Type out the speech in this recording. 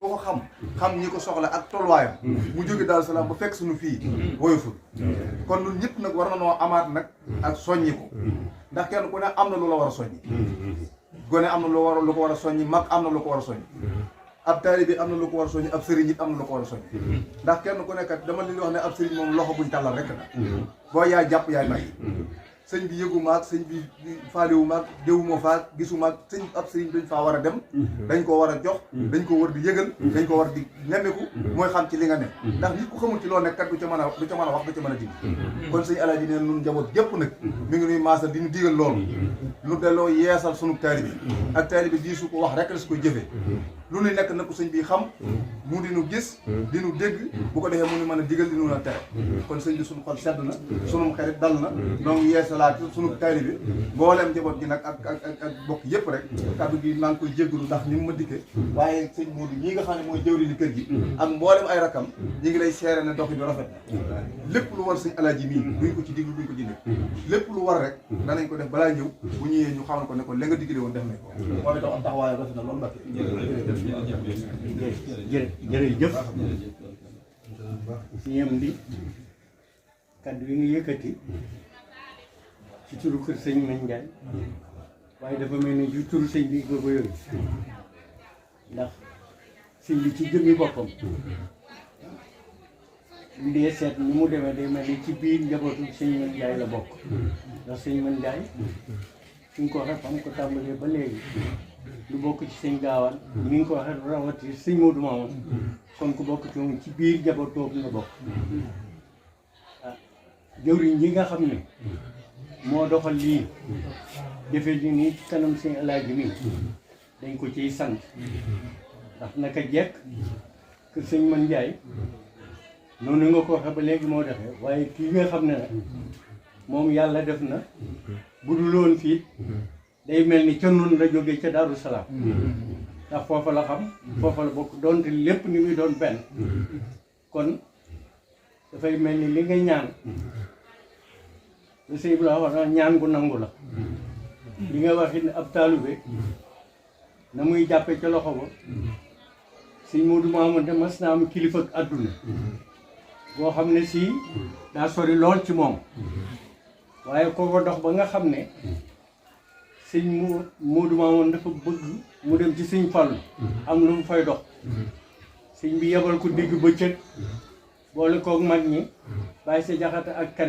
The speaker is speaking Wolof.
ko xam ñi ko soxla ak tolluwaayam mu jóge Daaru Salaam ba fekk suñu fii woyoful kon ñun ñëpp nag war na noo amaat nag ak soññi ko ndax kenn ku ne am na lu la war a soññi gone am na lu ko war a soññi mag am na lu ko war a soññi ab taalibe am na lu ko war a soññi ab sëriñ it am na lu ko war a soññi ndax kenn ku nekkat dama li wax ne ab sëriñ moom loxo buñ tàllal rek la boo yaay jàpp yaay bàyyi sëñ bi yëgu maag sëñ bi faaliwu maag déwuma faag gisu maag sëñ ab sëriñ dañ faa war a dem dañ ko war a jox dañ ko war di yëgal dañ ko war di nemmeeku mooy xam ci li nga ne ndax nit ku xamul ci loo nekk kat du ca mën a wax du ca mën a dindi kon sëñ Alaaji neen nun njaboot gépp nag mi ngi nuy maasal di ñu digal loolu lu delloo yeesal sunu taalibe ak taalibe bii su ko wax rek la su koy jëfee lu nuy nekk na ko sëñ bi xam mu di nu gis di nu dégg bu ko defee mu nu mën a digal di nu la tere kon sëñ bi suñu xol sedd na sunu xelit dal na donc yeesalaat sunu taalibe mboolem njaboot gi nag ak bokk yëpp rek kàddu gi maa ngi koy jéggalu ndax ni mu ma dikkee waaye sëñ Modou ñi nga xam ne mooy jëwri li kër gi ak mboolem ay rakam ñi ngi lay seere ne dox bi rafet na lépp lu war sëñ Alaaji mii duñ ko ci diglu duñ ko ci nekk lépp lu war rek danañ ko def balaa ñëw bu ñëwee ñu xamal ko ne ko la nga digle woon def nañ ko moom itam am taxawaay rafet na loolu Mbacké jërëjëf si yem di kaddu yi nga yëkkati ci turu kër sëñ Mañ Ndiaye waaye dafa mel ni ci turu sëñ bi nga ko yëngu ndax sëñ bi ci jëmmi boppam li dee seet ni mu demee day mel ni ci biir njabootu sëñ Mañ Ndiaye la bokk ndax sëñ Mañ Ndiaye fi nga ko waxee fam ko tàmbalee ba léegi lu bokk ci sëñ Gaawaan ni nga ko waxee rawati sëñ Modou Mamoun kon ku bokk ci moom ci biir njaboot boobu nga bokk ah jëwriñ yi nga xam ne moo doxal lii defee li nii ci kanam sëñ Alaaji mi dañ ko ciy sant ndax naka jekk kër sëñ Mañ Ndiaye noonu nga ko waxee ba léegi moo defee waaye kii nga xam ne nag moom yàlla def na bu dul woon fii day mel ni ca noonu la jógee ca Daaru Salaam ndax foofa la xam foofa la bokk doonte lépp ni muy doon benn kon dafay mel ni li nga ñaan le sëñ bi la wax na ñaan gu nangu la li nga wax it ne ab taalibe na muy jàppe ca loxo ba sëñ Modou Mamoun de mas naa am kilifa ak àdduna boo xam ne si daa sori lool ci moom waaye kooko dox ba nga xam ne sëñ Modou Mamoun dafa bëgg mu dem ci sëñ Fallu am lu mu fay dox sëñ bi yebal ko digg bëccëg boole koog mag ñi bàyyi sa jaxate ak keneen